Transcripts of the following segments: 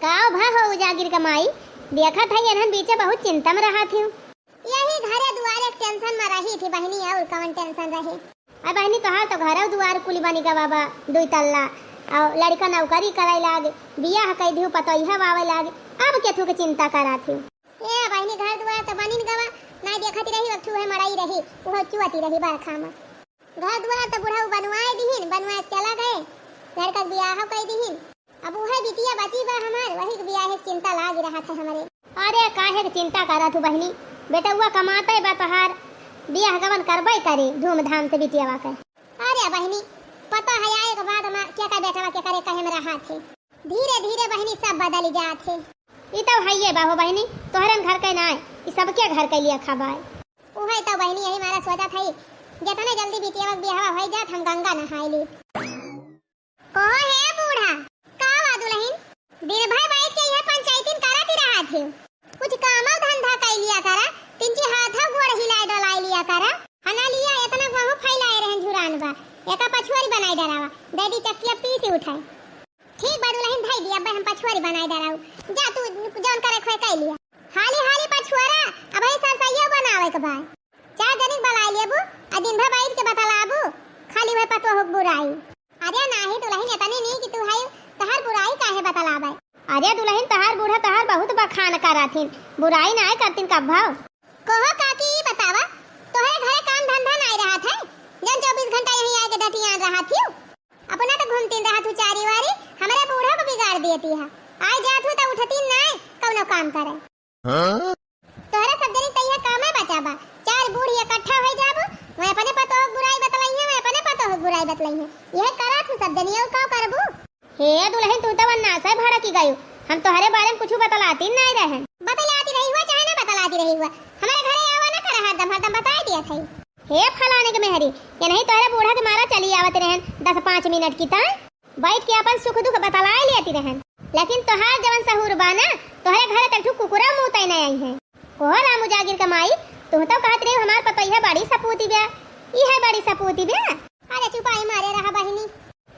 काव भा हो जागिर कमाई देखा था एनहन बीचे बहुत चिंता में रहा थी। यही घरे दुआरे टेंशन में रही थी बहनी, और कौन टेंशन रहे। अरे बहनी तोहार तो घर दुआर कुली बनी का बाबा दुई तल्ला और लड़का नौकरी करे लागे बियाह कई दियो पतोइहा वावे लागे, अब के थू के चिंता करा थी। ए बहनी घर दुआर तो बनी गवा ना देखती रही, वक्त है मड़ाई रही वो चुआती रही बरखा में। घर दुआर तो बुढ़ा बनवाए दीहिन, बनवाए चला गए, लड़का बियाह कई दीहिन, अब वह बिटिया बची बा हमार, वही बियाह की चिंता लाग रहा था हमारे। अरे काहे की चिंता करा थू बहनी, बेटा हुआ कमाते बा तोहार बियाह गवन करबे करे धूमधाम से बिटिया के। अरे बहनी पता है आए के बाद में क्या का बेटा के करे कहे में रहा थे, धीरे धीरे बहनी सब बदल जाते। ई तो हइये बाहो बहनी, तोहरन घर के ना है ई सबके घर के लिए खबाए। ओहे तो बहनी यही मारा सोचा था जितने जल्दी बिटिया के बियाह हो जात हम गंगा नहाई ली। कहो है बूढ़ा का दुल्हन दिन भर बैठ के यह पंचायतीन करती रहा थे, कुछ काम धंधा कर लिया करा, तिनची हाथ गोड़ हिलाए डलाई लिया करा, हना लिया इतना गहू फैलाए रहन झुरान बा एका पछुआरी बनाई डरावा डैडी चक्किया पीसी उठाए। ठीक बा दुल्हन भाई दिया हम पछुआरी बनाई डराऊ, जा तू जौन करे खोए कई लिया हाली हाली पछुआरा अब है सरसैया बनावे के बा चार जनिक बलाई लेबू आ दिन भर बैठ के बतलाबू खाली वह पतो हो बुराई। अरे नाही दुल्हन इतने नहीं कि तू है तहार बुराई काहे बतलावे। अरे दुल्हन तहार बूढ़ा तहार बहुत बखान कराथिन, बुराई ना करतिन का भाव। कहो काकी बतावा तोहरे घरे काम धंधा नहीं रहा था, जन 24 घंटा यहीं आके डटियां रहा थी, अपना तो घूमती रहा तू चारी वारी, हमारे बूढ़ा को बिगाड़ देती है। आज जात हो तो उठती नहीं कौनो काम करे। तोहरे सब जनी तैया काम है बचाबा, चार बूढ़ी इकट्ठा हो जाबो, मैं अपने पतो बुराई बतलाई है, मैं अपने पतो बुराई बतलाई है, यह करा तू सब जनी और का करबू। हे दुल्हन तू तो वन्ना से भाड़ा की गयो, हम तोहरे बारे में कुछ बतलाती नहीं रहे। बतलाती रही हुआ चाहे ना बतलाती रही हुआ, हमारे घरे आवा ना कर हरदम बता दिया था। हे फलाने के मेहरी ये नहीं तोहरे बूढ़ा के मारा चली आवत रहन 10-5 मिनट की ता बैठ के अपन सुख दुख बतलाए लेती रहन, लेकिन तोहार जवन सहूर बाना तोहरे घरे तक कुकुरा मुंह तय नहीं आई है। ओह रामू जागिर कमाई तू तो कहत रही हमार पतैया बड़ी सपूती बे, ई है बड़ी सपूती बे। अरे चुपाई मारे रहा बहनी।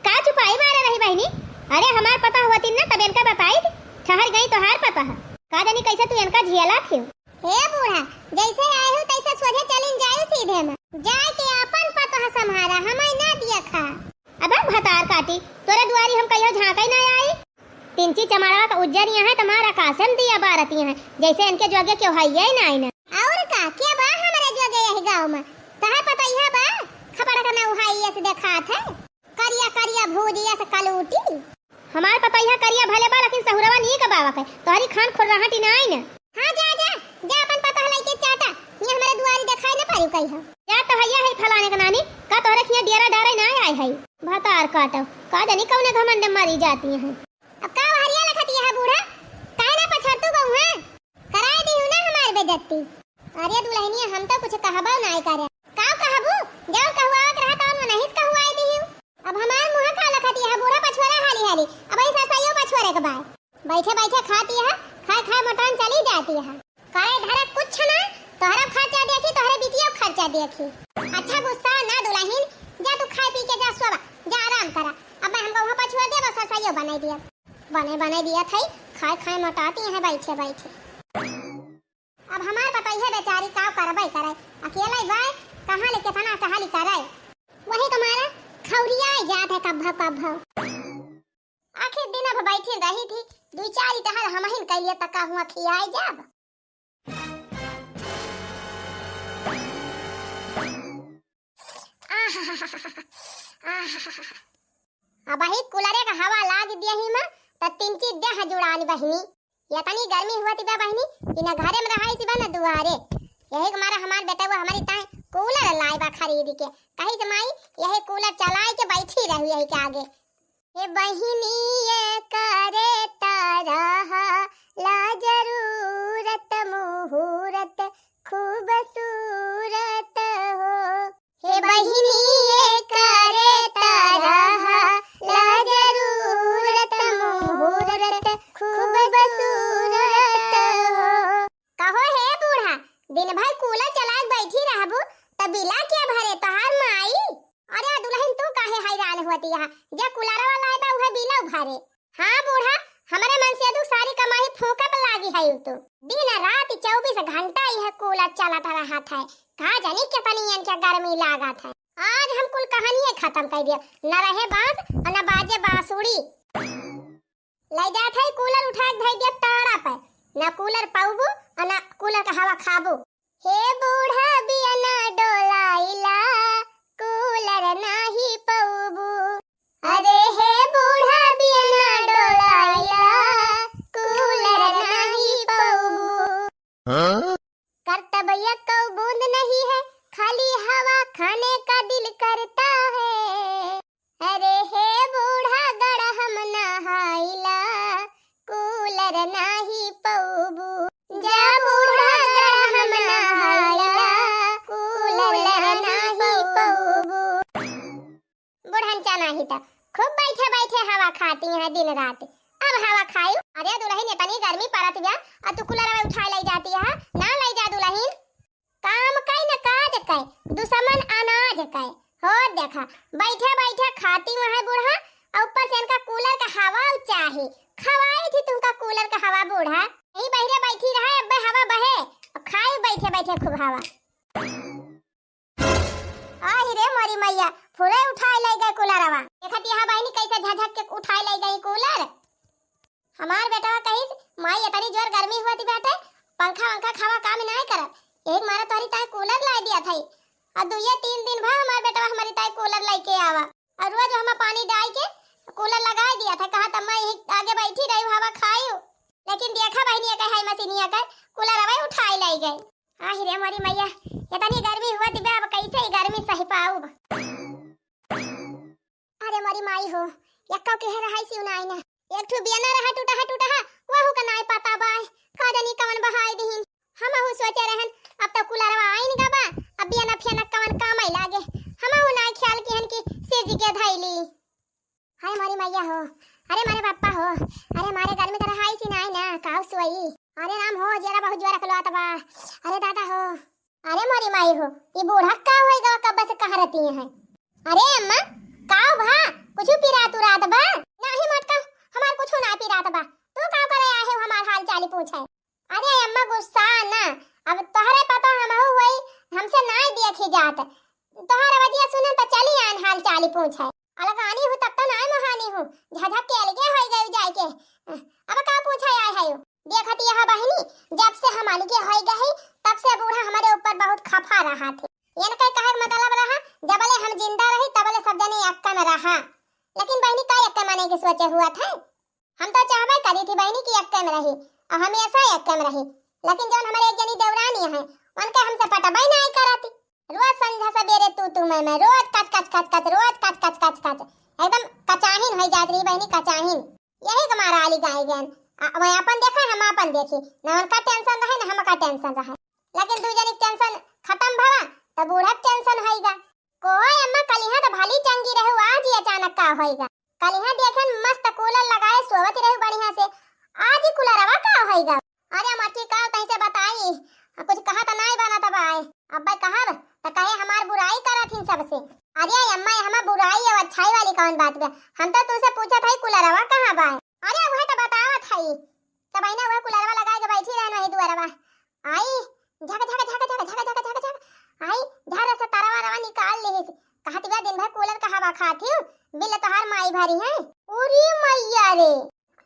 का चुपाई मारे रही बहनी? अरे हमार पता होती ना तब इनका बताई थी, ठहर गई तोहार पता है का जानी कैसे तू इनका झियला थी। हे बूढ़ा जैसे आए हो तैसे सोझे चलिन जाए सीधे में जाके अपन पता संभारा हमें ना दिया खा। अब भतार काटी तोरे दुआरी हम कहियो झांका ना आई, तिनची चमाड़ा का उज्जर यहाँ है तुम्हारा कासम दिया बारती हैं जैसे इनके जोगे क्यों है ये ना आईना। और का क्या बा हमारे जोगे यही गांव में तहां पता यह बा खबर का ना उहाई ऐसे देखा था करिया करिया भूजिया से कलूटी। हमार पता यह करिया भले बा लेकिन सहुरवा नहीं का बावा के तोहरी खान खुर रहा टी ना आई ना। हां जा जा जा अपन पता लेके चाटा ये हमारे दुआरी दिखाई ना पारी कही है जा तो हैया है फलाने का नानी का तोहरे खिया डेरा डारे ना आई है भतार काटो का जानी कौने घमंड मारी जाती है। अब का हरिया लखती है बूढ़ा काहे ना पछड़तू गऊ है कराए दी हूं ना हमारे बेइज्जती। अरे दुल्हनिया हम तो कुछ कहबा नहीं करे का कहबू जाओ कहवावत रहता हूं नहीं कहवाई दी हूं। अब हमार मुंह का लखती है बूढ़ा पछवारा हाली हाली अब ऐसा सहियो पछवारे के बाद बैठे बैठे खाती है खाए खाए मटन चली जाती है काहे धरे कुछ ना तोहरा खर्चा देखी तोहरे बिटिया खर्चा देखी। अच्छा गुस्सा ना दुल्हन जा तू खाए पी के जा सोवा जा आराम करा, अब मैं हमको वहां पछुआ दे बस सहियो बना दिया था खाए खाए मटाती है बैठे बैठे। अब हमार बताइए बेचारी का करबई करे अकेला ही बाय कहां लेके तना कहां लिखा रहे वही तुम्हारा खौरिया जात है कब आखिर दिन अब बैठी रही थी दो चार टहर हमहिन कइले तक हुआ खियाई जाब। अब ही कूलरे का हवा लाग दिया ही में त तीन चीज देह जुड़ानी बहनी ये तनी गर्मी हुआती बा बहनी इना घरे में रहाई सी बा ना दुआरे यही के मारा हमार बेटा वो हमारी ताए कूलर लाई बा खरीद के कहीं से माई यही कूलर चलाए के बैठी रही यही के आगे। ये बहिनी ये करे तारा ला जरूरत मुहूर्त खूबसूरत हो। हे बहिनी ये करे तारा ला जरूरत मुहूर्त खूबसूरत हो। कहो हे बूढ़ा दिन भर कूलर चला के बैठी रहबू त बिला क्या भरे तहार माई। अरे दुल्हन तू काहे हैरान होती है जे कूलर वाला है बा उहे बिला भरे। हां बूढ़ा है तो दिन रात 24 घंटा यह कूलर चलता रहा था। कहा जानी कितनी इनके गर्मी लागत है। आज हम कुल कहानी खत्म कर दिया। न रहे बांस और न बाजे बांसुरी। ले जात है कूलर उठा के धर दिया टाड़ा पे। न कूलर पाऊबू और न कूलर का हवा खाबू। हे बूढ़ा बियाना डोलाइला कूलर नाही पाऊबू। अरे हे बूढ़ा बियाना डोलाइला कूलर नाही पाऊबू। कर्तव्य को बूंद नहीं है खाली हवा खाने का दिल करता है। अरे हे बूढ़ा गड़ा हम नहाइला कूलर नाही पाऊबू। जा बूढ़ा गड़ा हम नहाइला कूलर नाही पाऊबू। बुढ़ांचा नहीं था खूब बैठे बैठे हवा खाती है दिन रात। अब हवा खाई। अरे दुल्हन इतनी गर्मी पड़त गया और तू कूलर में उठा ले जाती है। ना ले जा दुल्हन। काम कई न काज कई दुश्मन अनाज कई। हो देखा बैठे बैठे खाती वहाँ बूढ़ा और ऊपर से इनका कूलर का हवा चाहिए। खवाई थी तुमका कूलर का हवा बूढ़ा। यही बहरे बैठी रहे अब हवा बहे और खाई बैठे बैठे खूब हवा। आई रे मोरी मैया फुरे उठाए ले गए कूलरवा। देखत यहाँ बहनी कैसे झझक के उठाए ले गई कूलर। हमार बेटा कही माई इतनी जोर गर्मी हुआ थी बेटे पंखा वंखा खावा काम नहीं करत। एक मारा तोरी ताई कूलर ला दिया था और 2-3 दिन भा हमार बेटा हमारी ताई कूलर लेके आवा और रोज हम पानी डाल के कूलर लगा दिया था। कहा तब मैं यही आगे बैठी रही हवा खाई। लेकिन देखा बहनिया कहे मशीनिया कर कूलर अवे उठाई ले गए। आही रे हमारी मैया इतनी गर्मी हुआ थी अब कैसे ही गर्मी सही पाऊ। अरे मोरी माई हो यक्का के रहाई सी उनाई ना एक ठो बियाना रहा टूटा वहु का नाई पता बाय का जानी कवन बहाई दीन। हमहु सोचे रहन अब तो कूलरवा आइन गबा अब बियाना फेना कवन काम आई लागे। हमहु नाई ख्याल किहन की सीजी के धैली। हाय मारी मैया हो अरे मारे पापा हो अरे मारे घर में तो रहाई सी नाई ना काउ सोई। अरे राम हो जरा बहुत जोर खलो तबा। अरे दादा हो अरे मारी माई हो ये बूढ़ा का होएगा कब से कह रहती है। अरे अम्मा काउ भा कुछ पिरा तू रात बा नाही मटका हमार कुछ ना पिरा तबा। तू का करे आहे हमार हाल चाल पूछे। अरे अम्मा गुस्सा ना अब तोहरे पता हमहु होई हमसे नाई देखी जात तोहरा वजह सुन त चली आन हाल चाल पूछे। अलग आनी हूं तब तो नाई महानी हूं झझक के अलगे होई गई जाए के। अब का पूछे आए है देखती यह बहनी जब से हम अलगे होई गई तब से बूढ़ा हमारे ऊपर बहुत खफा रहा थे। इनका कहे मतलब रहा जबले हम जिंदा रही तबले सब जने अक्का में रहा। लेकिन बहनी का अक्का माने की सोचे हुआ था। हम तो चाहबे करी थी बहनी की अक्का में रही और हमेशा अक्का में रही। लेकिन जब हमारे एक जनी देवरानी है उनके हमसे पटबाई नहीं कराती। रोज संध्या सवेरे तू मैं रोज कच रोज कच एकदम कचाहिन हो जात रही बहनी कचाहिन। यही हमारा आली गाय गन मैं अपन देखा हम अपन देखी ना उनका टेंशन रहे ना हमका टेंशन रहे। लेकिन दू जनी टेंशन खत्म भवा तो बूढ़ा टेंशन होइगा। कोई अम्मा कलिहा तो भली चंगी रहू आज ही अचानक का होइगा। कलिहा देखन मस्त कूलर लगाए सोवत रहू बढ़िया से आज ही कूलरवा का होइगा। अरे मट्टी का कैसे बताई कुछ कहा तो नहीं बना तब आए अब भाई कहा तो कहे हमार बुराई करत हिन सबसे। अरे अम्मा हमार बुराई और अच्छाई वाली कौन बात बा। हम तो तुमसे पूछा था कूलरवा कहां बा। अरे वह तो बतावत हई तब आईना वह कूलरवा लगाए के बैठी रहन वही दुआरवा आई झक आई झारा से तारवा रवा निकाल ले कहत बा दिन भर कूलर का हवा खाती हूं बिल तोहार माई भरी है। पूरी मैया रे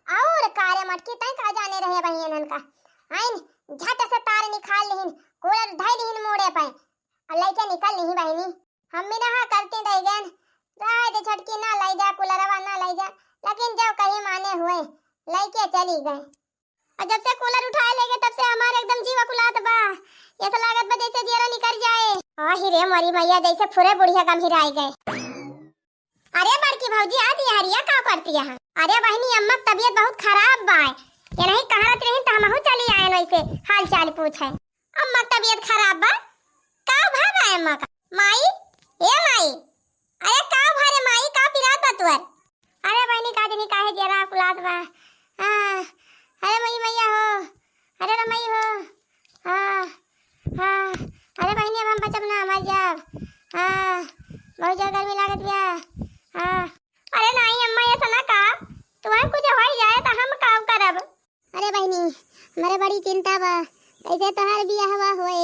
और कारे मटकी तय का जाने रहे बहियन का आइन झट से तार निकाल लेहिन कूलर धइ लेहिन मोड़े पे और लेके निकल नहीं बहनी। हम भी ना करते रह गए राय दे छटकी ना ले जा कूलरवा ना ले जा। लेकिन जब कहीं माने हुए लेके चली गए और जब से कूलर उठाए ले गए तब से हमारे एकदम जीवा कुलात बा। ऐसा लागत बा जैसे जीरा निकल जाए। आही रे मरी मैया जैसे फुरे बुढ़िया गंभीराई गए। अरे बड़की भौजी आती हरिया का करती है। अरे बहनी अम्मा तबीयत बहुत खराब बा ये नहीं कहत रही त हमहु चली आए वैसे हाल चाल पूछे। अम्मा तबीयत खराब बा का भागा अम्मा का माई ए माई अरे का भारे माई का पिरात बा तुअर। अरे बहनी का जनी काहे जरा कुलात बा। अरे मई मैया हो अरे रमई हो अरे बहनी अब हम बचब ना मर जाब बहुत ज्यादा गर्मी लागत बिया। अरे नहीं अम्मा ऐसा ना का तुम्हें कुछ हो जाए तो हम काम करब। अरे बहनी मेरे बड़ी चिंता बा कैसे तोहार बियाहवा होए।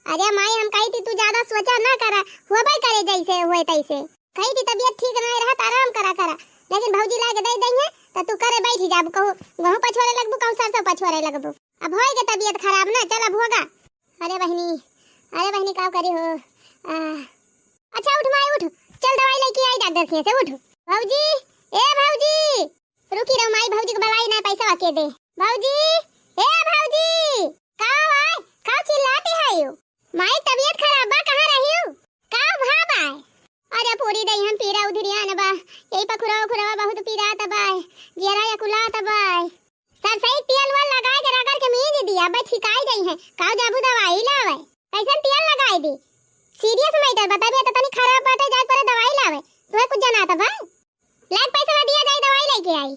अरे माई हम कही थी तू ज्यादा सोचा ना करा, होबे करे जैसे होए तैसे। कही थी तबीयत ठीक नहीं रहा आराम करा करा, लेकिन भौजी ला के दे देंगे तो तू करे बैठ जाब, कहू गहूं पछोरे लगबू कहू सरसों पछोरे लगबू। अब होए के तबीयत खराब ना, चल अब होगा। अरे बहनी का करी हो। अच्छा उठ माई उठ, चल दवाई लेके आई डॉक्टर के से, उठ। भौजी ए भौजी, रुकी रहो माई, भौजी को बुलाई ना पैसा के दे। भौजी ए भौजी, का आए का चिल्लाती है यू? माई तबीयत खराब बा, कहां रही हो? का भाब आए? अरे पूरी दई हम पीरा उधरिया न बा, यही पखुरावा बहुत पीरा तबाय, जेरा या कुला तबाय। सर सही तेल वल लगाए के रगड़ के मीज दिया, बस छिकाई गई है। काऊ जाबू दवाई लावे, कैसन तेल लगाई दी? सीरियस मैटर बताबे त तनी खराब बाटे, जाय पर दवाई लावे। तोहे कुछ जाना त बा? लाख पैसा दिया जाई दवाई लेके आई।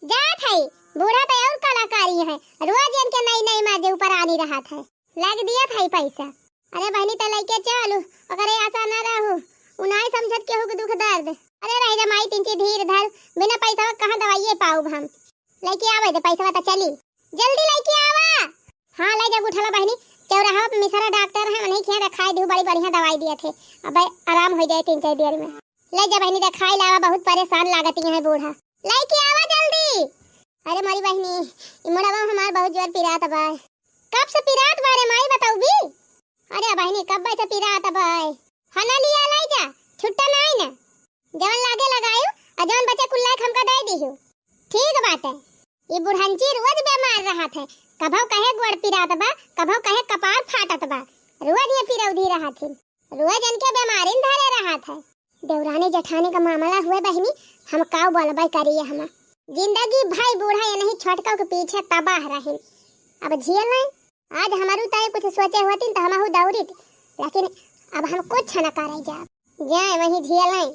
जात है बूढ़ा तो और कलाकारी है, रोज इनके नई माजे ऊपर आनी रहा था, लग दिया था पैसा। अरे बहनी तो लेके चलो, अगर ऐसा ना रहू उनाई समझत के हो दुख दर्द। अरे रह जा माई, तिनची धीर धर, बिना पैसा कहां दवाई पाऊ हम। लेके आवे दे पैसा तो चली, जल्दी लेके आवा। हां ले जा उठला बहनी, चौराहा पे मिसरा डॉक्टर है, नहीं खेर खाई दू, बड़ी बढ़िया दवाई दिए थे, अब आराम हो जाए 3-4 देर में। ले जा बहनी दिखाई लावा, बहुत परेशान लागती है बूढ़ा, लेके आवा जल्दी। अरे मारी बहनी इमड़वा हमार बहुत जोर पिरात बा। कब से पिरात बारे माई बताऊ भी? अरे बहनी कब से पिरात बा, हना लिया लाई जा, छुट्टा नहीं ना, जवन लागे लगायो और जवन बचे कुल्ला हमका दे दीहु, ठीक बात है। ये बुढ़ंची रोज बीमार रहत है, कभौ कहे गोड़ पिरात बा, कभौ कहे कपार फाटत बा, रोज ये पिरौधी रहत है, रोज इनके बीमारी धरे रहत है। देवरानी जेठानी का मामला हुए बहनी, हम काऊ बोलबे करिए, हम जिंदगी भाई बूढ़ा ये नहीं छोटका के पीछे तबाह रहे। अब झेल नहीं, आज हमारू तय कुछ सोचे होती तो हमहु दौड़ी, लेकिन अब हम कुछ न करे जाए वही झेल नहीं।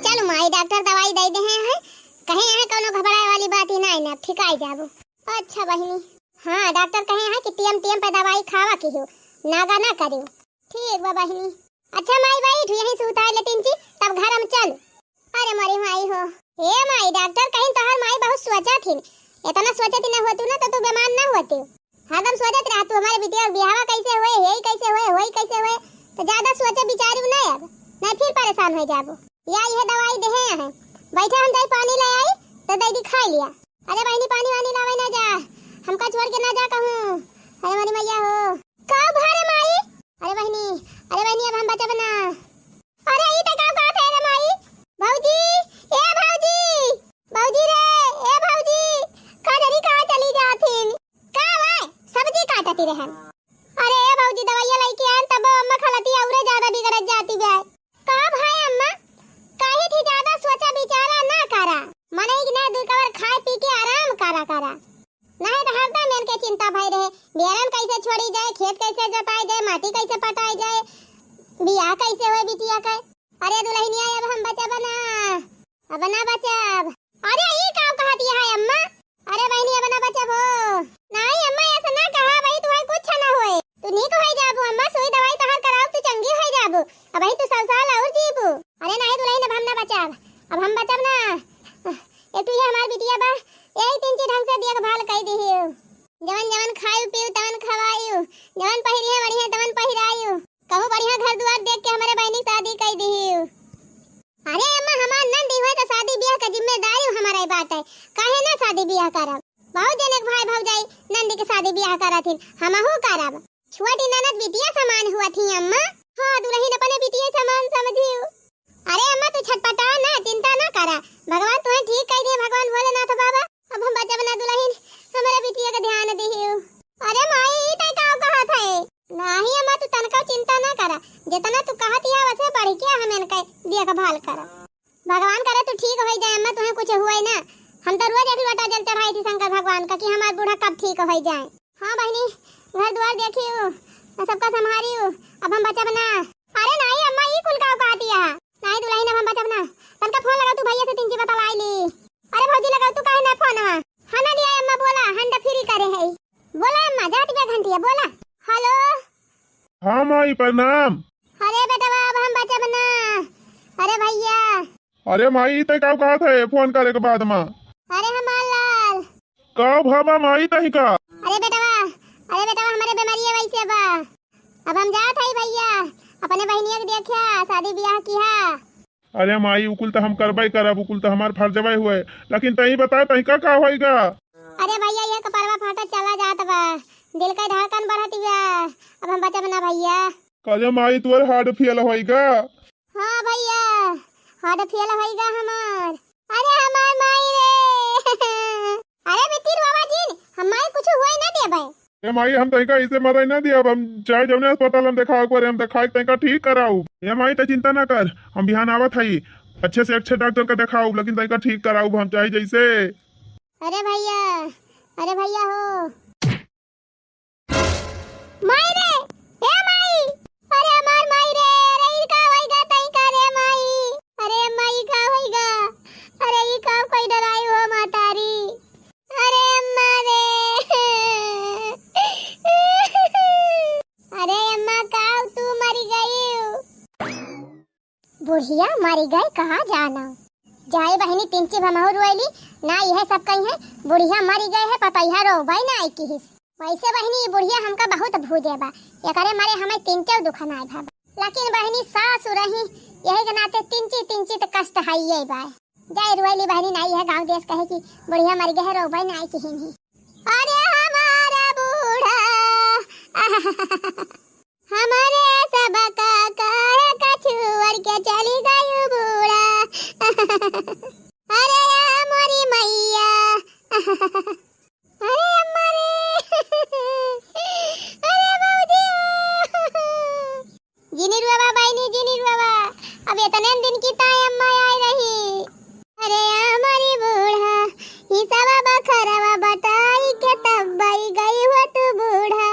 चलो माई डॉक्टर दवाई दे दे हैं, कहे हैं कोनो घबराए वाली बात ही नहीं ना, ठिकाई जाबो। अच्छा बहनी हां डॉक्टर कहे हैं कि टीएम पे दवाई खावा की हो, नागा ना करियो, ठीक बा बहनी। अच्छा माई बैठ यहीं सुता ले तिनची, तब घर हम चल। अरे मारी माई हो, ए माई डॉक्टर कहीं तोहर माई बहुत सोचा थी, इतना सोचती न होतू ना तो तू बीमार ना होती। हरदम सोचत रह तू हमारे बिटिया बियाह कैसे होए, हेई कैसे होए, होई कैसे होए, तो ज्यादा सोचे बिचारू नहीं, अब नहीं फिर परेशान हो जाबो। या ये दवाई दे है, बैठा हम दई पानी ले आई तो दई दिखाई लिया। अरे बहनी पानी वानी लावे ना जा, हमका छोड़ के ना जा कहूं। अरे मारी मैया हो, का भारे माई? अरे बहनी अब हम बचा बना। अरे ई त का बात है रे माई? भौजी ए भौजी रे ए भौजी, काजरी कहां चली जाथिन? का भाई सब्जी काटती रहन। अरे ए भौजी दवाइयां लेके आन, तब अम्मा खलती औरे ज्यादा बिगड़त जाती बे। का भाई अम्मा काहे थी ज्यादा सोचा विचारा ना करा, मने कि ना दू कवर खाए पी के आराम करा नहीं तो हरदम इनके चिंता भई रहे, बेरन कैसे छोड़ी जाए, खेत कैसे जोताई जाए, माटी कैसे पटाई जाए, बियाह कैसे होए बिटिया के। अरे दुल्हनिया अब हम बचा बना, अब ना बचब। अरे ये का कहती है अम्मा? अरे बहनी अब ना बचब हो। नहीं अम्मा ऐसा ना कहा भाई, तू कुछ ना होए, तू नीक होई जाबू अम्मा, सुई दवाई तोहर कराओ तू चंगी होई जाबू, अब भाई तू 100 साल और जीबू। अरे नहीं दुल्हन अब हम ना बचब, अब हम बचब ना, ए तू ये हमार बिटिया बा, यही 3 ढंग से देखभाल कई दीहियो, जवन खायू पीऊ तवन खवायू, जवन पहिरिए बढ़िया तवन पहिरायू, कहू बढ़िया घर दुआर देख के हमारे बहनी शादी कई दीहियो। अरे अम्मा हमार नंदी हुए तो शादी ब्याह का जिम्मेदारी हमारा ही बात है, काहे ना शादी ब्याह करब, बहुत जनक भाई भौजाई नंदी के शादी ब्याह करथिन, हमहु करब। छोटी ननद बिटिया समान हुआ थी अम्मा, हां दुल्हन अपने बिटिया समान समझियो। अरे अम्मा तू छटपटा ना, चिंता ना करा, भगवान तुम्हें ठीक कह दे, भगवान भोलेनाथ बाबा। अब हम बचा बना दुल्हन हमारे बिटिया का ध्यान दिहियो। अरे माई ई तय का कहत है? नहीं अम्मा तू तनका चिंता ना करा, जितना तू कहती है वैसे पढ़ के हम इनके देखभाल करा, भगवान करे तू ठीक हो जाए अम्मा, तुम्हें कुछ हुआ ना। हम तो रोज एक लोटा जल चढ़ाई थी शंकर भगवान का कि हमार बूढ़ा कब ठीक हो जाए। हां बहनी घर द्वार देखियो, सबका संभालियो, अब हम बचा बना। अरे नहीं अम्मा ई कुल का कहती है? नहीं दुल्हन अब हम बचा बना, तनका फोन लगा तू भैया से 3 बता लाई ली। अरे भौजी लगा तू काहे ना फोनवा? हना लिया अम्मा बोला हंडा फ्री करे है, बोला अम्मा जाती बे घंटिया बोला। हेलो हाँ माई प्रणाम। अरे बेटा अब हम बचा बना। अरे भैया अरे माई ते का कहत है फोन करे के बाद में? अरे हमार लाल का भाबा माई तही का? अरे बेटवा हमारे बीमारी है वैसे बा। अब हम जात हई भैया अपने बहनिया के देखिया शादी ब्याह किया। अरे माई उकुल तो हम करबे करब, उकुल तो हमार फर्जबे हुए, लेकिन तही बता तही का होएगा? अरे भैया ये कपड़वा फाटा चला जात बा, दिल का धड़कन बढ़त बा। अब हम बचब ना भैया। काजे माई तुअर हार्ट फेल होएगा? हाँ भैया हार्ट फेल होएगा हमार। अरे हमार माई रे अरे बिटिर बाबा जी हम माई कुछ होए ना देबे। ए माई हम तही इसे मरे ना दिया, हम चाहे जौने अस्पताल हम दिखाओ करे, हम दिखाई तही ठीक कराऊ। ए माई तो चिंता ना कर, हम बिहान आवत हई, अच्छे से अच्छे डॉक्टर का दिखाऊ, लेकिन तही ठीक कराऊ हम चाहे जैसे। अरे भैया हो माई रे, ए माई, अरे हमार माई रे, अरे ई का होइगा तई का रे माई, अरे माई का होइगा, अरे ई का कोई डराई हो मातारी, अरे अम्मा रे अरे अम्मा का तू मरी गई? बुढ़िया मरी गई कहाँ जाना जाए बहनी तिंची भमहु रोइली ना, यह सब कही है बुढ़िया मरी गए है पतैया रो भाई ना आई की। वैसे बहनी बुढ़िया हमका बहुत भूजे बा, एकरे मारे हमें तिंचो दुखन आए भाबा, लेकिन बहनी सास रही यही के नाते तिंची तो कष्ट है ये बा। जाए रोइली बहनी नहीं है गांव देश कहे कि बुढ़िया मर गए रो भाई ना आई की नहीं। अरे हमारा बूढ़ा हमारे सब का कछुअर के चली गई बूढ़ा अरे हमारी मैया अरे अम्मा रे अरे बाबूजी जिनी रुआ बाईनी जिनी रुआ अब इतने दिन की ताई अम्मा आई रही। अरे हमारी बूढ़ा ही सब बखरवा बटाई के तब बाई गई हो तू बूढ़ा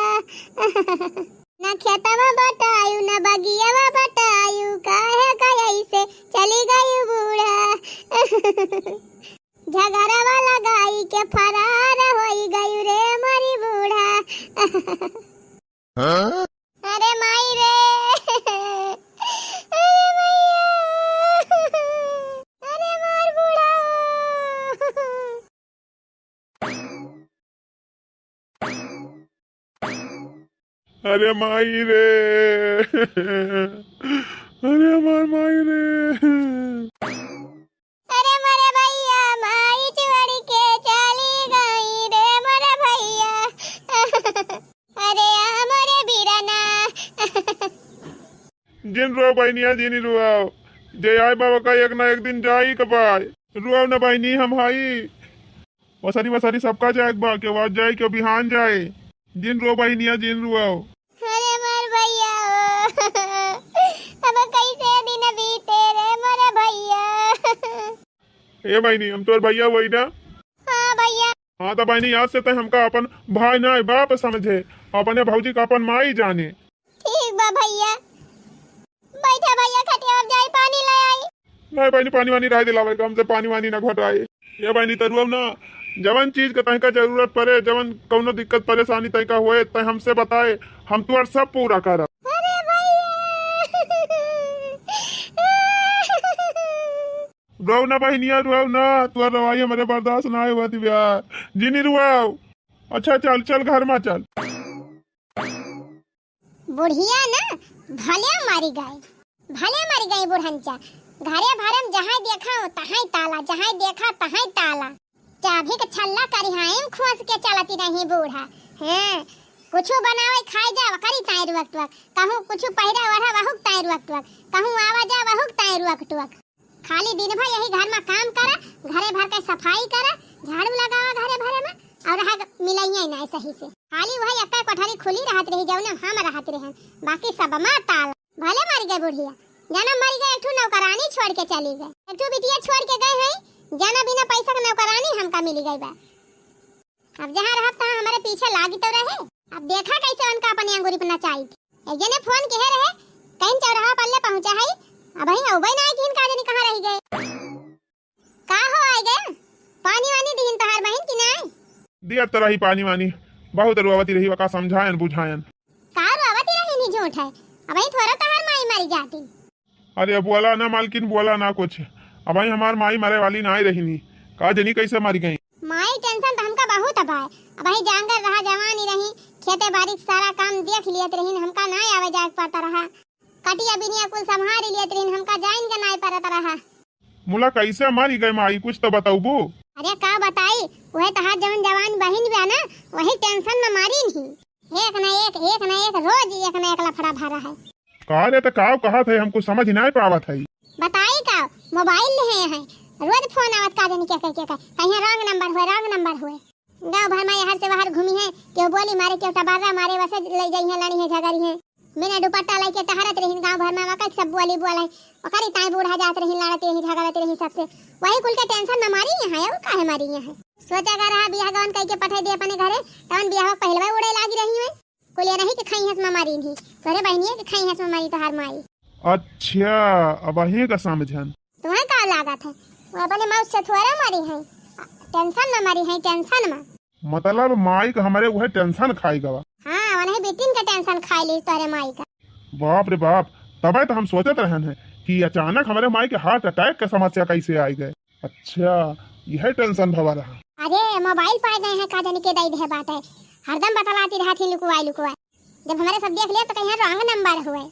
ना खेतवा बटायू ना बगियावा बटायू काहे काहे से चली गई बूढ़ा झगड़वा लगाई के फरार होई गई रे मरी बूढ़ा। हाँ? अरे माई रे अरे मैया अरे मार बूढ़ा अरे माई रे अरे हमार माई रे। अरे मरे भैया माई चुड़ी के चली गई रे मरे भैया अरे हमारे बीराना जिन रो बहनिया जिनी रुआओ, जे आए बाबा का एक ना एक दिन जाई कबाय, रुआओ ना बहनी हम हाई वसारी सबका जाए बा के बाद जाए के बिहान जाए, जिन रो बहनिया जिन रुआओ। अरे मर भैया अब कैसे दिन बीते रे मरे भैया। ए बहनी हम तोर भैया वही ना? हाँ भैया। हाँ तो बहनी आज से तो हमका अपन भाई ना बाप समझे, अपने भौजी का अपन माई जाने। ठीक बा भैया, बैठा भैया खटिया अब जाई पानी ले आई। नहीं बहनी पानी वानी रह दिलावे, हमसे पानी वानी ना घटाए। ये बहनी तरुआ ना जवन चीज का तहका जरूरत पड़े, जवन कौनो दिक्कत परेशानी तहका होए तय हमसे बताए, हम तुअर सब पूरा करब। अरे भैया रुआओ ना बहनिया रुआओ ना, तुअर रवाई हमारे बर्दाश्त ना हुआ दिव्या जिनी रुआओ। अच्छा चल चल घर में चल। बुढ़िया ना भले मरी गई बुढ़ंचा, घरे भरम जहाँ देखा तहाँ ताला, जहाँ देखा तहाँ ताला, चाभी के छल्ला करिहाएम खोस के चलती रही बूढ़ा। हैं कुछु बनावे खाए जा करी ताई रुक टुक, कहूँ कुछु पहिरा वढ़ा वहुक ताई रुक टुक, कहूँ आवा जा वहुक ताई रुक टुक। खाली दिन भर यही घर में काम करा, घरे भर के सफाई करा, झाड़ू लगावा घरे भरे में और रहा मिलाइए ना सही से। खाली वही अक्का कोठरी खुली रहत रही जौने हम रहत रहे, बाकी सब मां ताला। भले मर गए बुढ़िया, जाना मर गए एक नौकरानी छोड़ के चली गए, एक बिटिया छोड़ के गए हैं, जाना बिना पैसा का नौकरानी हमका मिली गई बा। अब जहाँ रहा तहाँ हमारे पीछे लागी तो रहे। अब देखा कैसे उनका अपनी अंगूरी पर नचाई थी। एक जने फोन कहे रहे कहीं चौराहा पल्ले पहुंचा है, अब ही उबई ना कि इनका जनी कहाँ रह गए। का हो आए गए पानी वानी दीन तहार बहन की नहीं दिया तरह ही पानी वानी बहुत रुआवती रही, वका समझायन बुझायन। का रुआवती रही नहीं झूठ है, अब ही थोड़ा तहार माई मरी जाती। अरे बोला ना मालकिन बोला ना कुछ, अब हमार माई मरे वाली ना ही रही नी, का जनी कैसे मर गई। माई टेंशन तो हमका बहुत अब है। अब ही जांगर रहा जवान ही रही, खेते बाड़ी सारा काम देख लियत रही, हमका ना आवे जाए पड़ता रहा, कटिया बिनिया कुल संभाल लियत रही, हमका जाइन के ना पड़ता रहा। मुला कैसे मारी गए माई, कुछ तो बताऊ बू। अरे का बताई, वह तहार जवान बहन बा ना, वही टेंशन में मारी नहीं, एक ना एक रोज एक ना एक लफड़ा भरा है। कहा रे तो काव कहा थे, हमको समझ नहीं पावत है। बताई का मोबाइल ले है, रोज फोन आवत का जानी क्या कहीं रंग नंबर हुए गांव भर में हर से बाहर घूमी है, क्यों बोली मारे क्यों टबारा मारे, वैसे ले जाई है, लड़ी है झगड़ी है, बिना दुपट्टा लाई के टहरत रही गांव भर में, वका सब बोली ओकरी ताई बूढ़ा जात रही, लड़त रही, झगड़त रही सबसे, वही कुल के टेंशन में मारी है और काहे मारी है। सोचा कर रहा बियाह गवन कह के पठाई दे अपने घरे, तवन बियाह पहलवा उड़े लागी रही है, कुल ये नहीं कि खाई हस में मारी नहीं, तोरे बहनिया के खाई हस में मारी तोहार माई। अच्छा अब अही का समझन तुम्हें का लागत है, वो अपने माउस से थोड़ा मारी है, टेंशन में मारी है, टेंशन में। मतलब माई का हमारे वह टेंशन खाई गवा। हाँ वही बेटिन का टेंशन खाई ली तोरे माई का। बाप रे बाप, तबे तो हम सोचत रहन है कि अचानक हमारे माई के हार्ट अटैक का समस्या कैसे आई गए। अच्छा यह टेंशन भवा रहा। अरे मोबाइल पाए गए हैं, का जाने के दई दे बात है, हरदम बतलाती रहती लुकवाई, जब हमारे सब देख लिया तो कहीं रंग नंबर हुए,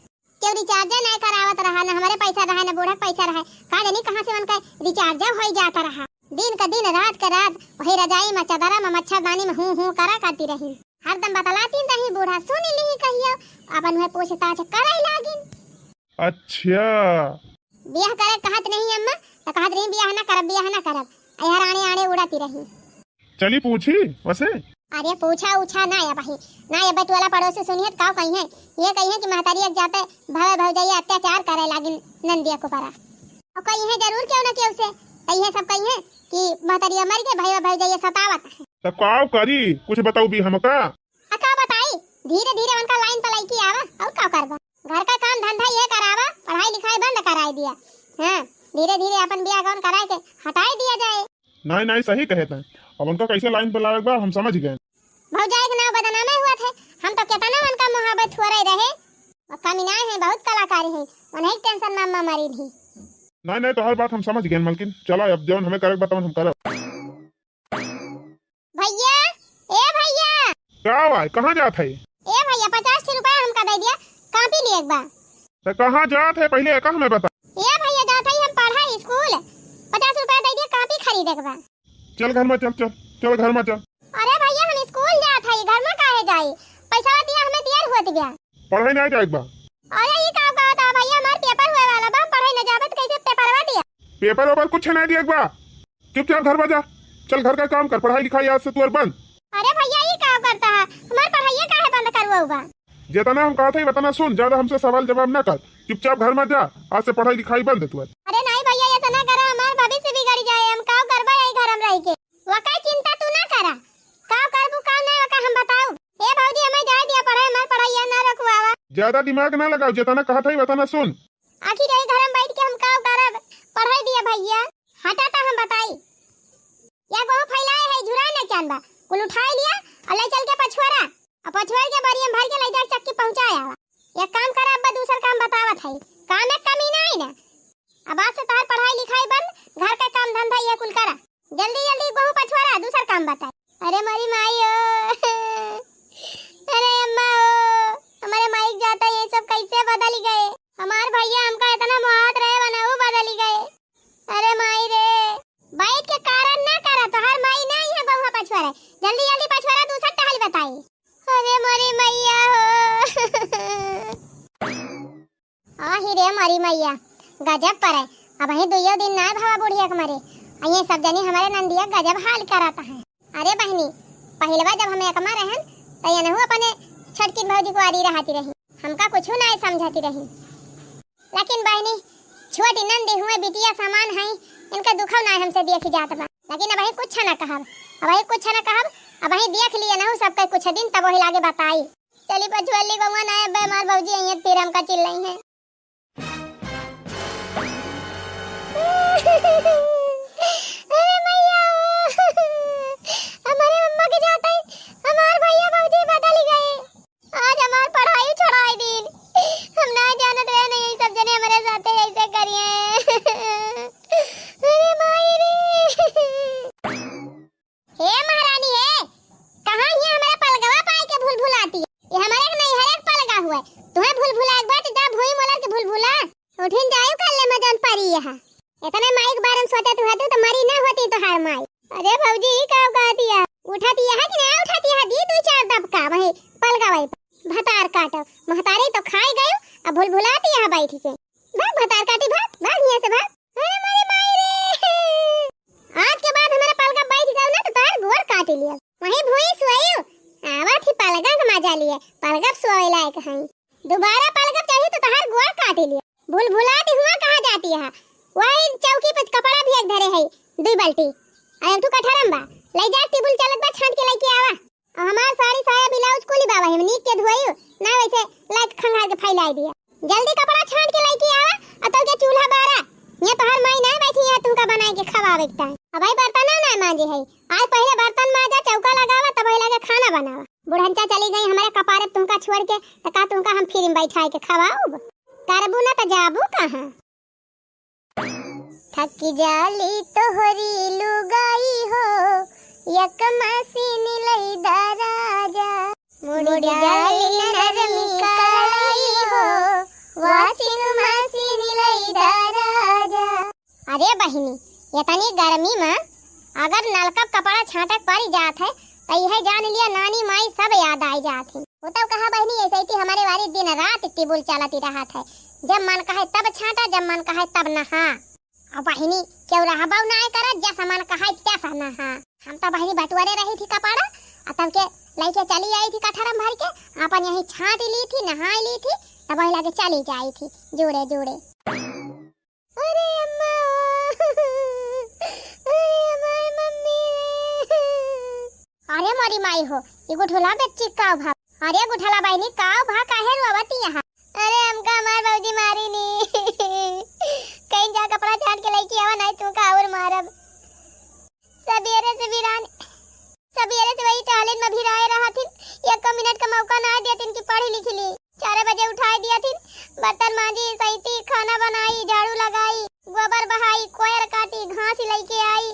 क्यों रिचार्ज नहीं करावत रहा, न हमारे पैसा रहा न बूढ़ा पैसा रहा, का जानी कहाँ से उनका रिचार्ज हो जाता रहा, दिन का दिन रात का रात वही रजाई में चादरा में मच्छरदानी में हूँ करा करती रही, हरदम बतलाती रही, बूढ़ा सुन ली कहियो अपन वह पूछताछ करे लागिन। अच्छा ब्याह करे कहत नहीं अम्मा, तो कहत रही ब्याह ना करब, यहाँ आने आने उड़ाती रही। चली पूछी वैसे। अरे पूछा उछा ना या भाई ना, ये बटवाला पड़ोसी सुनिए का कही है, ये कही है कि महतारी एक जाते भाव भौजाई अत्याचार करे लागिन नंदिया को परा, और कही है जरूर क्यों ना क्यों से कही है, सब कही है कि महतारी मर के भाई भौजाई सतावत है। तब काव करी कुछ बताऊ भी हमका। का बताई, धीरे धीरे उनका लाइन पलाई की आवा, और का करबा, घर का काम धंधा ये करावा, पढ़ाई लिखाई बंद कराई दिया, हाँ धीरे धीरे अपन ब्याह गौन कराए के हटाई दिया जाए। नहीं सही कहते हैं, अब उनका कैसे लाइन पर लाए हम समझ गए। भौजाई के नाम बदनामे हुआ थे, हम तो कितना उनका मोहब्बत हो रहे, और कमीनाए हैं, बहुत कलाकारी हैं, उन्हें टेंशन में मरी थी। नहीं तो हर बात हम समझ गए मलकिन, चलो अब जौन हमें करे बताओ हम करब। भैया ए भैया क्या भाई कहाँ जात है? ए भैया 50 रुपया हमका दे दिया, कॉपी लिए एक बार। तो कहाँ जात है पहले एक हमें बता। ए भैया जात है हम पढ़ा स्कूल, 50 रुपया दे दिया कॉपी खरीदे के बाद। चल घर में चल घर में चल। अरे भैया हम स्कूल जात है, घर में काहे जाई, पैसा दिया हमें दिया होत गया, पढ़ाई नहीं जाए एक बार। अरे ये का बात है भैया, हमार पेपर हुए वाला बा, पढ़ाई न जावत कैसे पेपरवा दिया। पेपर ओपर कुछ नहीं दिया एक बार, चुपचाप घर में जा, चल घर का काम कर, पढ़ाई लिखाई आज से तू बंद। अरे भैया ये क्या करता है, हमार पढ़ाई काहे बंद करवाऊगा। जितना हम कहा था बताना सुन, ज्यादा हमसे सवाल जवाब न कर, चुपचाप घर में जा, आज से पढ़ाई लिखाई बंद है तू। अरे नहीं भैया ये तो ना करा, हमार भविष्य बिगड़ जाए, हम काव करबा यही घर में रह के, वका चिंता तू ना करा, काव करबू काव नहीं वका हम बताऊ। ए भौजी हमें जाए दिया पढ़ाई, हमार पढ़ाई ना रखवावा, ज्यादा दिमाग ना लगाओ, जितना कहा था बताना सुन। आखिर यही घर में बैठ के हम काव करब, पढ़ाई दिया भैया हटाता हम बताई, या गो फैलाए है झुराए न चांदा, कुल उठाई लिया और ले चल के पछुआरा, और पछुआर के बारी हम भर के ले जा चक्की पहुंचाया। एक काम कर अब दूसरा काम बतावत है, काम एक कमी नहीं ना, अब आज से तार पढ़ाई लिखाई बंद, घर का काम धंधा ये कुल करा, जल्दी जल्दी बहु पछुआरा दूसरा काम बताए। अरे मरी माई ओ अरे अम्मा ओ, हमारे माइक जाता ये सब कैसे बदल गए, हमार भैया हमका इतना मोहब्बत रहे बना वो बदल गए। अरे माई रे बैठ के कारण ना करा, तो हर माई नहीं है बहु पछुआरा, जल्दी जल्दी पछुआरा दूसरा टहल बताई। अरे मरी मैया हो आही रे मरी मैया गजब पर है, अब ही दुइयो दिन ना भावा बुढ़िया के मरे, ये सब जनी हमारे नंदिया गजब हाल कराता है। अरे बहनी पहलवा जब हम एकमा रहन तो ये नहु अपने छटकी भौजी को आरी रहती रही, हमका कुछ ना समझाती रही, लेकिन बहनी छोटी नंदी हुए बिटिया समान है, इनका दुखव ना हमसे देख जात बा, लेकिन अब कुछ ना कहब, अब देख लिया ना सबका कुछ दिन तब वही लागे बताई। चली पछुअली गौवा ना बेमार भौजी आई फिर हमका चिल्लाई है। अरे मैया हमारे मम्मा के जाते हमार भैया भौजी बदल गए, आज हमार पढ़ाई छोड़ाई दिन, हम ना जानत रहे नहीं सब जने हमारे साथे ऐसे करिए। अरे माई रे है। इतने माई के बारे में सोचा तू तो मरी ना होती तो हार माई। अरे भौजी का कहती है उठाती है कि ना उठाती है, दी 2-4 दबका वही पलगा वही भतार काटो। महतारी तो खाई गयो, अब भुलभुलाती है बैठ के। भाग भतार काटी, भाग भाग यहाँ से भाग। अरे मारी माई रे, आज के बाद हमारा पलगा बैठ गयो ना तो तार गोर काट लिया। वही भूई सोयो आवा थी पलगा का मजा लिए, पलगा सोए लायक है। दोबारा पलगा चढ़ी तो तार गोर काट लिया। भुलभुलाती हुआ कहाँ जाती है, वही चौकी पर कपड़ा भी एक धरे है 2 बाल्टी। अरे तू कठरम बा ले जा टेबल चलत बा छांट के लेके आवा। हमार साड़ी साया ब्लाउज कुली बाबा हम नीक के धोइयो ना, वैसे लाइट खंगार के फैलाई दिया। जल्दी कपड़ा छांट के लेके आवा अतो के चूल्हा बारा। ये तो हर महीना बैठी है तुमका बनाए के खवावे के टाइम। अब भाई बर्तन ना मांजे है, आज पहले बर्तन मांजा चौका लगावा तब लगे खाना बनावा। बुढ़ंचा चली गई हमारे कपारे तुमका छोड़ के, त का तुमका हम फिर बैठाए के खवाओ करबू ना त जाबू कहां। थकी जाली तोहरी लुगाई हो यक मसीन लई दराजा, मुड़ी जाली नरमी काई हो वासिन मसीन लई दराजा। अरे बहिनी इतनी गर्मी में अगर नलका कपड़ा छाटक पड़ जात है तो यह जान लिया नानी माई सब याद आई जात है। वो तो कहा बहिनी ऐसे ही हमारे वाली दिन रात टेबल चलती रहा है, जब मन कहे तब छाटा, जब मन कहे तब नहा। अब बहिनी क्यों रहबाऊ ना करा, जैसा मन कहे तैसा नहा। हम तो बहिनी बटुआरे रही थी कपड़ा तब के लेके चली आई थी कठरम भर के, अपन यही छाट ली थी नहा ली थी तब वही लगे चली जाई थी जोड़े जोड़े। अरे अम्मा अरे मम्मी अरे मोरी माई हो ये गुठला बच्ची का भाग। अरे गुठला बहनी का भाग काहे रोवती यहाँ। अरे हमका हमार बाबूजी मारी नी कहीं जा कपड़ा छाट के लेके आवा नहीं तू का और मारब। सबेरे से वही टॉयलेट में भी राय रहा थी, 1 मिनट का मौका ना दिया तीन की पढ़ी लिख ली। 4 बजे उठाई दिया थी, बर्तन मांजी सही खाना बनाई झाड़ू लगाई गोबर बहाई कोयर काटी घास लेके आई।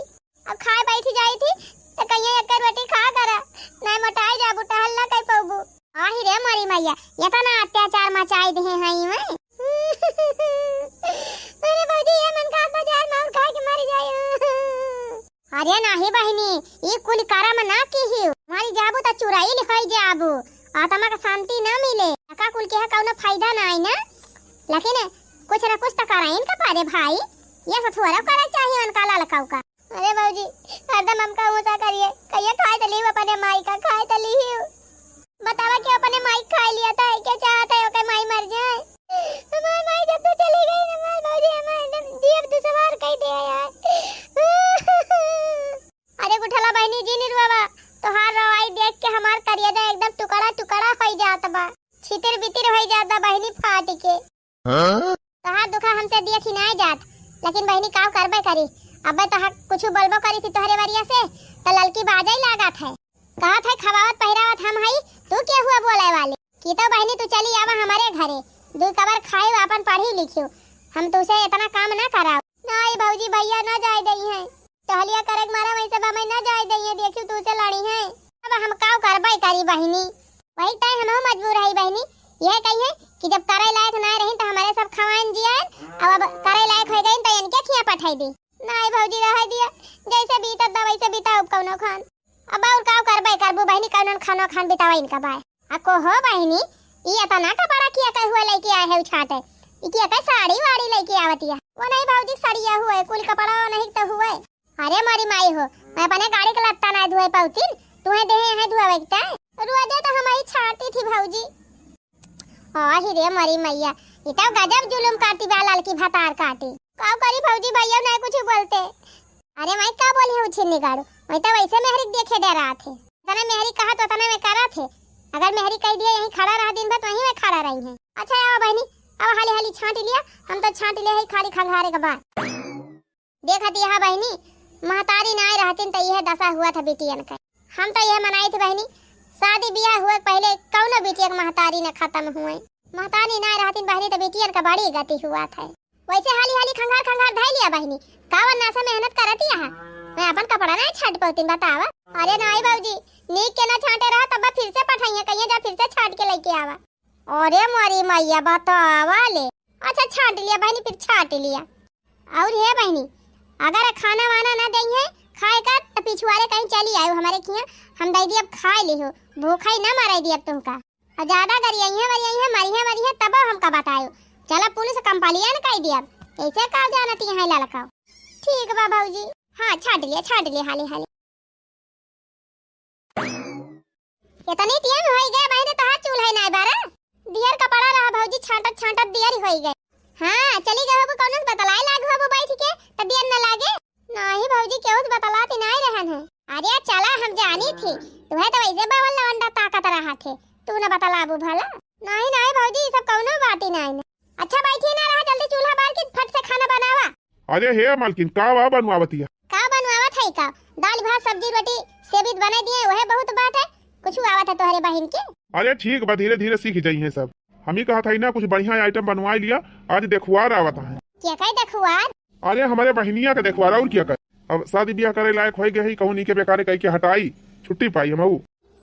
अब खाए बैठी जाई थी तो कहीं एक रोटी खा करा नहीं मोटाई जाबू टहल ना कई पबू। आही रे मोरी मैया ये तो ना अत्याचार मचाई दे हैं मैं। अरे भौजी ये मन का बाजार में खा के मर जाए। अरे नहीं बहिनी ये कुल करम ना की ही मारी जाबू त चुराई लिखाई जाबू आत्मा का शांति ना मिले का कुल के है कौनो फायदा ना आई ना, लेकिन कुछ न कुछ तो कराइन का पारे भाई, ये सब थोड़ा करा चाहिए उनका ललकाऊ का। अरे भौजी हरदम हमका ऊंचा करिए कहिए खाए तो ली अपने माई का खाए तो ली बतावा कि अपने माई खा लिया था क्या चाहता है कि माई मर जाए। हमारी माई जब तो चली गई ना माई भौजी हमारे जीव तो सवार कह दिया यार। अरे गुठला बहनी जी नी रुआ तो हार रवाई देख के हमार करियदा एकदम टुकड़ा टुकड़ा हो जाता बा, छितिर बितिर हो जाता बहनी फाट के। तो हाथ दुखा हमसे देखी ना जात, लेकिन बहनी का करबे करी। अब तो कुछ बोलबो करी थी तोहरे वरिया से तो ललकी बाजाई लागत है, कहत है खवावत पहिरावत हम हई तू क्या हुआ बोले वाले की। तो बहनी तू चली आवा हमारे घरे 2 कबर खाए अपन पढ़ी लिखियो, हम तुसे इतना काम ना कराओ। नहीं भौजी भैया ना जाए दई है टहलिया करे मारा वैसे बा मैं ना जाए दई है देखियो तू से लड़ी है। अब हम का करबई करी बहनी, वही तय हम मजबूर है बहनी। यह कही है कि जब करे लायक ना रही तो हमारे सब खवान जिया, अब करे लायक हो गई तो इनके खिया पठाई दी। नहीं भौजी रह दिया जैसे बीतत बा वैसे बिताओ कौनो खान। अब और का करबे करबू बहनी कौनो खानो खान बितावा इनका बाय। अको हो बहनी ये तना कपड़ा किया कह हुआ लेके आए है उछाटे इकिया का साड़ी वाड़ी लेके आवतिया। वो नहीं भौजी सड़िया हुए कुल कपड़ा नहीं तो हुए। अरे मारी माई हो मैं अपने गाड़ी का लत्ता ना धोए पाउतीन तुहे देहे है धोवे के रोजे तो हमारी छाटी थी भौजी। आही रे मारी मैया ये तो गजब जुलुम काटी बा लाल की भतार काटी का करी भौजी भैया नहीं कुछ बोलते। अरे मैं क्या बोली हूँ छिन्नी गाड़ू मैं तो वैसे मेहरी देखे डरा थे तना मेहरी कहा तो तना मैं करा थे, अगर मेहरी कह दिया यहीं खड़ा रहा दिन भर तो वहीं मैं खड़ा रही है। अच्छा आओ बहनी अब हाली हाली छांट लिया हम तो छांट लिया है खाली खंगारे के बाद। देखा थी यहाँ बहनी महतारी ना आई रहती तो यह दशा हुआ था बेटियन का। हम तो यह मनाई थी बहनी शादी ब्याह हुए पहले कौनो बेटिया का महतारी न खत्म हुए, महतारी ना रहती बहनी तो बेटियन का बड़ी गति हुआ था। वैसे हाली हाली खंगार खंगार धाई लिया बहनी कावन नासा मेहनत करती है मैं अपन कपड़ा नहीं छाट पाती बतावा। अरे नहीं बाबूजी नीक के ना छाटे रहा तब फिर से पठाइए कहिए जा फिर से छाट के लेके आवा। अरे मोरी मैया बतावा ले अच्छा छाट लिया बहनी फिर छाट लिया और हे बहनी, अगर खाना वाना ना दई है खाए का तो पिछुआरे कहीं चली आयो हमारे किया, हम दई दी अब खाए ली हो, भूखा ही ना मारे दी अब तुमका। और ज्यादा गरियाई मरी है तब हमका बतायो। चला पुलिस कंपलिया न कह दिया, ऐसे का जानती है ललकाओ। ठीक बा भौजी, हाँ छाट लिया हाली हाली। इतनी टाइम होई गए बहने तो हाथ चूल्हा ना बारा दियर का पड़ा रहा भौजी, छांटत दियर होई गए। हां चली गए हो कौन बतलाए लागो हो बैठ के त दियर न लागे। नहीं भौजी केहू बतलाती नहीं रहन है। अरे चला हम जानी थी तुम्हें तो वैसे बवल लवंडा ताकत रहा थे, तू न बतलाबू भला। नहीं भौजी सब कौनो बात ही नहीं। अच्छा बैठी ना रहा, जल्दी चूल्हा बाल के फट से खाना बनावा। अरे हे मालकिन का वा बनवावतिया? का बनवावत है का? दाल भात सब्जी रोटी सेवित बना दिए वह बहुत बात है, कुछ आवत है तोहरे बहन के। अरे ठीक बा, धीरे धीरे सीख जाई है सब। हम ही कहा था ना कुछ बढ़िया आइटम बनवा लिया, आज देखवार आवता है। क्या कहे देखवार? अरे हमारे बहनिया का देखवार और क्या कर, अब शादी ब्याह करे लायक हो गई कहूँ के बेकारे कह के हटाई छुट्टी पाई हम।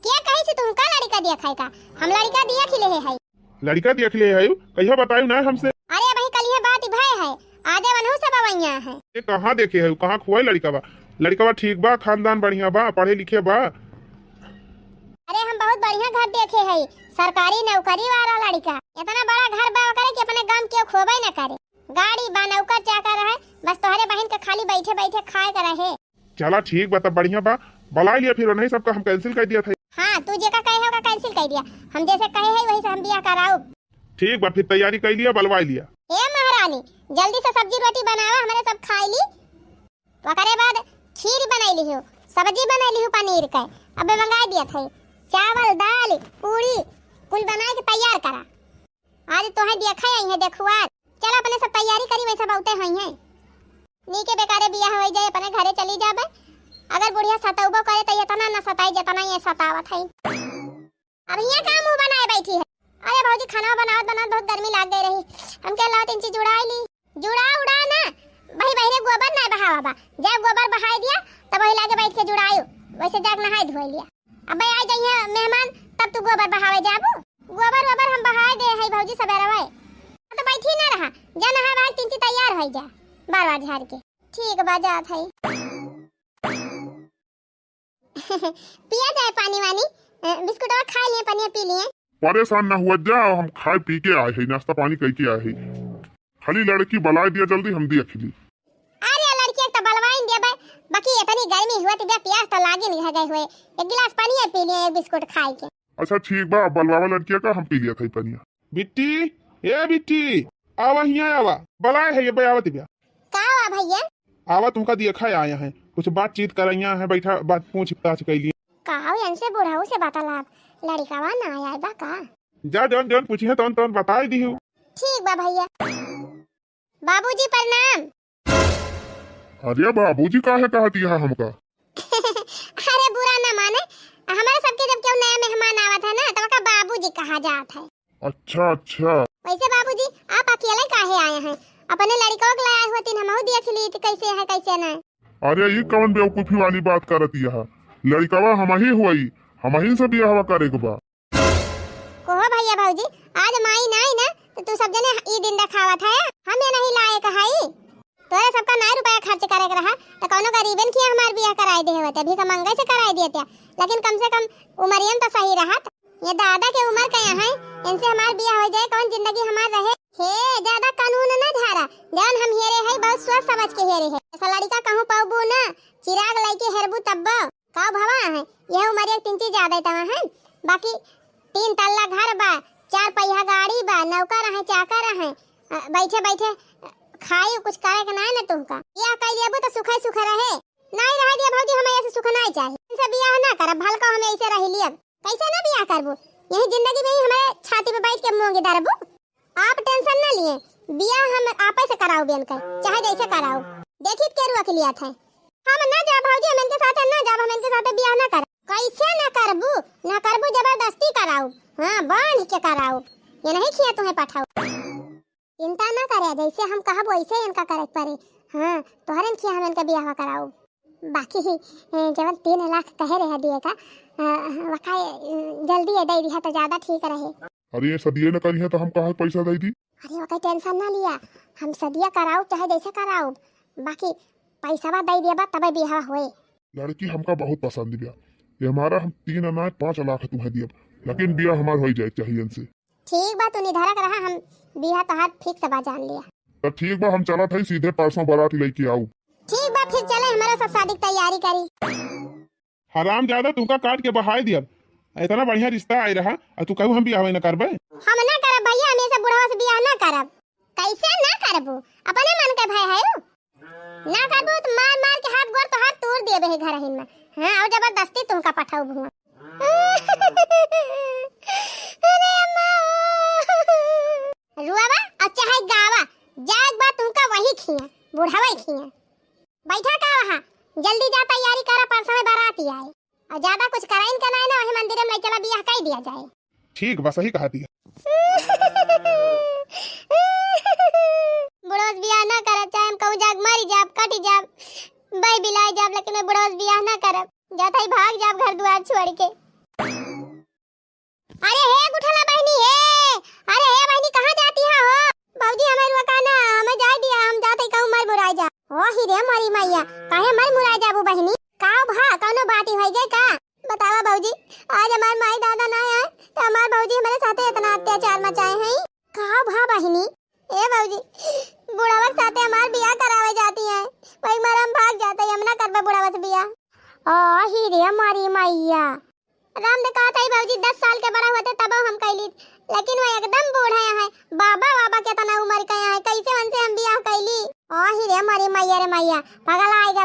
क्या कही से तुमका लड़का दिया खाए का? हम लड़का दिया खिले है। लड़का देख ले है कहियो बतायू ना हमसे। अरे भाई कल ये बात भय है, आजे बनहु सब आवैया है। ये कहाँ देखे है, कहाँ खुआई लड़का बा? लड़का बा ठीक बा, खानदान बढ़िया बा, पढ़े लिखे बा। अरे हम बहुत बढ़िया घर देखे है, सरकारी नौकरी वाला लड़का। इतना बड़ा घर बा करे कि अपने गांव के खोबे न करे, गाड़ी बा नौकर चाकर रहे, बस तोहरे बहन के खाली बैठे बैठे खाए कर रहे। चला ठीक बा तब बढ़िया बा, बुला लिया फिर नहीं सबका हम कैंसिल कर दिया था। हाँ तू जे का कहे होगा कैंसिल कर दिया, हम जैसे कहे है वही से हम बियाह कराऊ। ठीक बा फिर तैयारी कर लिया, बलवा लिया। ए महारानी जल्दी से सब्जी रोटी बनावा, हमारे सब खाई ली। ओकरे बाद खीर बनाई ली हो, सब्जी बनाई ली हो पनीर का, अबे मंगा दिया था। चावल दाल पूरी कुल बना के तैयार करा, आज तोहे देखा आई है देखुआ। चल अपने सब तैयारी करी, वैसे बहुते हई है। नी के बेकारे बियाह हो जाए अपने घरे चली जाबे। अगर बुढ़िया सताउबो करे तो इतना न सताई जितना ये सतावत है। अब यहाँ का मुंह बनाए बैठी है। अरे भौजी खाना बनावत बहुत गर्मी लाग गई रही, हम क्या लाओ 3 चीज जुड़ाई ली। जुड़ा उड़ा ना भाई बहरे गोबर ना बहावा बा, जब गोबर बहाई दिया तब वही लाके बैठ के जुड़ायो, वैसे जाग नहाई धोई लिया। अब आ जाइए मेहमान तब तू गोबर बहावे जाबू। गोबर हम बहाए दे है भौजी सवेरे वे तो बैठी ना रहा, जा नहा बहा 3 चीज तैयार हो जा बार झाड़ के। ठीक बा जात है। पिया जाए पानी वानी, बिस्कुट और खा लिए, पनिया पी लिए। परेशान ना हुआ जा, हम खाए पी के आए हैं, नाश्ता पानी करके आए हैं। खाली लड़की बला दिया जल्दी, हम दिया खिली। अरे लड़की तो बलवाइन देबे, बाकी इतनी गर्मी हुआ तो प्यास तो लागे नहीं गए हुए, एक गिलास पानी पी लिए, एक बिस्कुट खाए के। अच्छा ठीक बा, बलवावा लड़किया का हम पी लिया था पनिया। बिट्टी ए बिट्टी आवा हिया आवा, बलाए है ये बयावत बिया। का हुआ भैया? आवा तुमका देखा आया है, कुछ बातचीत करैया है, बैठा बात पूछ ताछ कैली। काऊ इनसे बुढ़ाऊ से बतलाब, लड़कावा ना आया बा का? जा जौन जौन पूछी है तौन तौन बता दी हूँ। ठीक बा भैया। बाबूजी प्रणाम। अरे बाबूजी काहे कहा दिया हमका? अरे बुरा ना माने, हमारे सबके जब क्यों नया मेहमान आवत है ना तब का बाबूजी कहा जात है। अच्छा अच्छा। वैसे बाबूजी आप अकेले काहे आए हैं? अपने लड़कों को लाया हुआ तीन हमहु देख ली कैसे है कैसे ना। अरे ये कौन बेवकूफी वाली बात करती है, लड़कवा हम ही हुई, हम ही से बियाह करेगा बा। कोहो भैया भाऊजी आज माई नहीं ना तो तू सब जने ई दिन दिखावत है, हमें नहीं लाए कहाई। तोरे सबका 9 रुपया खर्च करे के रहा तो कोनो गरीबन की हमार बियाह कराई दे होते, अभी का मंगे से कराई देते, लेकिन कम से कम उमरियन तो सही रहत। ये दादा के उम्र का है, इनसे हमार बियाह हो जाए कौन जिंदगी हमार रहे। हे ज्यादा कानून न झारा, जान हम हेरे है बहुत सोच समझ के हेरे है। ऐसा लड़का कहूं पाऊबू ना, चिराग लइके हेरबू तब्बा का भवा है। यह उम्र एक 3 चीज ज्यादा तवा है, बाकी 3 तल्ला घर बा, 4 पहिया गाड़ी बा, नौकर है चाकर है, बैठे बैठे खाई कुछ करे के ना ना तुमका। बियाह कर देबू तो सुखै सुख रहे, नहीं रह दिया भौजी हमें ऐसे सुख नहीं चाहिए। इनसे बियाह ना करब, भलका हमें ऐसे रह लियब, कैसे ना बियाह करबू, यही जिंदगी में ही हमारे छाती पे बैठ के मूंगे दरबू। आप टेंशन ना लिए, बियाह हम आपे से कराओ बेन कर, चाहे जैसे कराओ, देखित के रुआ के लिए था। हम ना जा भौजी, हम इनके साथ ना जा, हम इनके साथ बियाह ना कर। कैसे ना करबू, ना करबू जबरदस्ती कराओ, हां बांध के कराओ, ये नहीं किया तुम्हें पठाओ। चिंता ना करे, जैसे हम कहब वैसे इनका करे पड़े। हां तोहरन किया हम इनका बियाह कराओ, बाकी जब 3 लाख कहे रहे दिए का वकाय जल्दी दे दिया तो ज्यादा ठीक रहे। अरे ये सदिये न करी है तो हम कहाँ पैसा दे दी। अरे वो टेंशन ना लिया, हम सदिया कराऊ चाहे जैसे कराऊ, बाकी पैसा दे दिया तब बिहा होए। लड़की हमका बहुत पसंद बिया, ये हमारा हम 3 अना 5 लाख तुम्हें दिया, लेकिन बिया हमार हो जाए चाहिए इनसे। ठीक बा, तू निधारक रहा, हम बिहा तोहार फिक्स बा जान लिया। तो ठीक बा, हम चला था सीधे परसों बारात लेके आऊ। ठीक बा, फिर चले हमारा सब शादी की तैयारी करी। हराम ज्यादा तुमका काट के बहाय दिया, इतना बढ़िया रिश्ता आई रहा और तू कहू हम बियाह न करबे। हम ना करब भैया, हमेशा बुढ़वा से बियाह ना करब। कैसे ना करबू, अपने मन के भाई है ना करबू तो मार मार के हाथ गोड़ तो हाथ तोड़ देबे है घर हिन में। हां, और जबरदस्ती तुमका पठाऊ भुआ। अरे अम्मा रुआवा और चाहे गावा, जाग बा तुमका वही खिया, बुढ़ावा ही खिया। बैठा का वहां, जल्दी जा तैयारी करा, परसों में बाराती आए और ज्यादा कुछ कराइन का ना, वही मंदिर में चला बियाह कर दिया जाए। ठीक बस सही कहा दिया। बुढ़ोस बियाह ना करब, चाहे हम कहूं जाग मरी जाब, कटी जाब, भाई बिलाई जाब, लेकिन मैं बुढ़ोस बियाह ना करब। जाता ही भाग जाब घर द्वार छोड़ के। अरे हे गुठला बहनी हे, अरे हे बहनी कहां जाती है हो? बाबूजी हमें रुकाना, हमें जाय दिया, हम जाते कहूं मर मुराई जा। ओ ही रे मरी मैया, काहे मर मुराई जाबू बहनी? काओ भा कोनो बात होई गई का? बतावा बाबूजी, आज हमार माई दादा ना आए तो हमार बाबूजी हमारे साथे इतना अत्याचार मचाए हैं। काओ भा बहनी, ए बाबूजी बुढ़ावा के साथे हमार बियाह करावे जाती है, वही मरम भाग जाता है, हम ना करबे बुढ़ावा से बियाह। ओ ही रे मारी मैया, राम ने कहा था बाबूजी 10 साल के बड़ा होते तब हम कैली, लेकिन वो एकदम बूढ़ा है, बाबा बाबा के तना उम्र का है, कैसे उनसे हम बियाह कैली। ओ ही रे मारी मैया रे मैया, पागल आएगा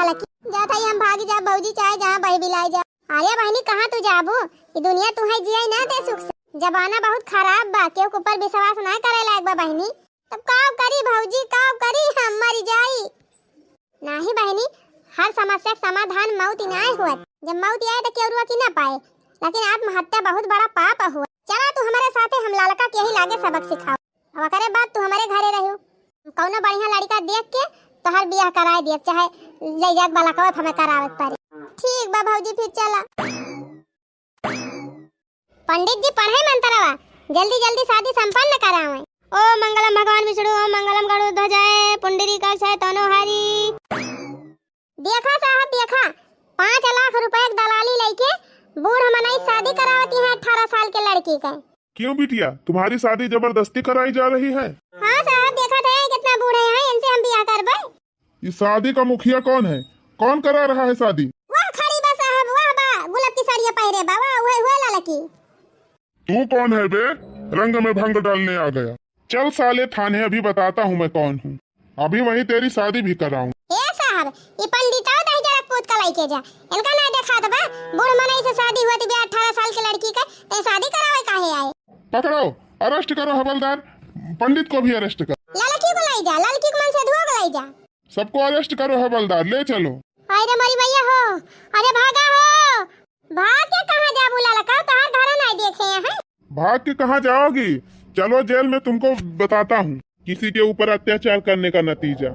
लड़की। जाता ही हम भाग जा बाबूजी, चाहे जहां भाई बिलाई जा। अरे बहनी कहां तू जाबू, ये दुनिया तुम्हें जिया ना दे सुख से, जमाना बहुत खराब बा, केहू के ऊपर विश्वास ना करे लायक बा बहनी। तब काव करी भौजी, काव करी, हम मर जाई नाही बहनी। हर समस्या का समाधान मौत ही ना हुआ, जब मौत आए तो केहू रुआ की ना पाए, लेकिन आत्महत्या बहुत बड़ा पाप हुआ। चला तू हमारे साथे, हम लड़का के ही लागे सबक सिखाओ, अब करे बात तू हमारे घरे रहो, कौनो बढ़िया लड़का देख के तो हर बियाह कराए दिए, चाहे जैजाक वाला कवत हमें करावत पारे। ठीक बा भौजी, फिर चला। पंडित जी पढ़े मंत्रवा, जल्दी जल्दी शादी संपन्न करावे। ओ मंगलम भगवान विष्णु, ओ मंगलम गरुड़ध्वजाय, पुंडरीकाक्षाय तनोहरि। देखा साहब देखा, 5 लाख रुपए की दलाली लेके बूढ़ मनाई शादी करावती है 18 साल के लड़की का। क्यों बिटिया, तुम्हारी शादी जबरदस्ती कराई जा रही है? हाँ साहब, देखा था कितना बूढ़े हैं, इनसे हम बियाह करबे। इस शादी का मुखिया कौन है, कौन करा रहा है शादी? वाह खड़ी बा साहब, वाह बा, गुलाब की साड़ियां पहरे बा, वाह हुए लड़की। तू कौन है बे, रंग में भंग डालने आ गया? चल साले थाने, अभी बताता हूँ मैं कौन हूँ, अभी वहीं तेरी शादी भी कराऊं। ए साहब, ये पंडिता दही जरा पूत का लेके जा, इनका ना देखा था बा, बूढ़ मनाई से शादी हुई थी 18 साल की लड़की का, ते शादी करावे काहे आए? पकड़ो, अरेस्ट करो हवलदार, पंडित को भी अरेस्ट कर। लड़की को ले जा, लड़की को मन से धुआ को ले जा, सबको अरेस्ट करो हवलदार, ले चलो। अरे मरी भैया हो, अरे भागा हो, भाग के कहां जा बुला लगा, तोहार घर नहीं देखे हैं। भाग के कहाँ जाओगी, चलो जेल में तुमको बताता हूँ किसी के ऊपर अत्याचार करने का नतीजा।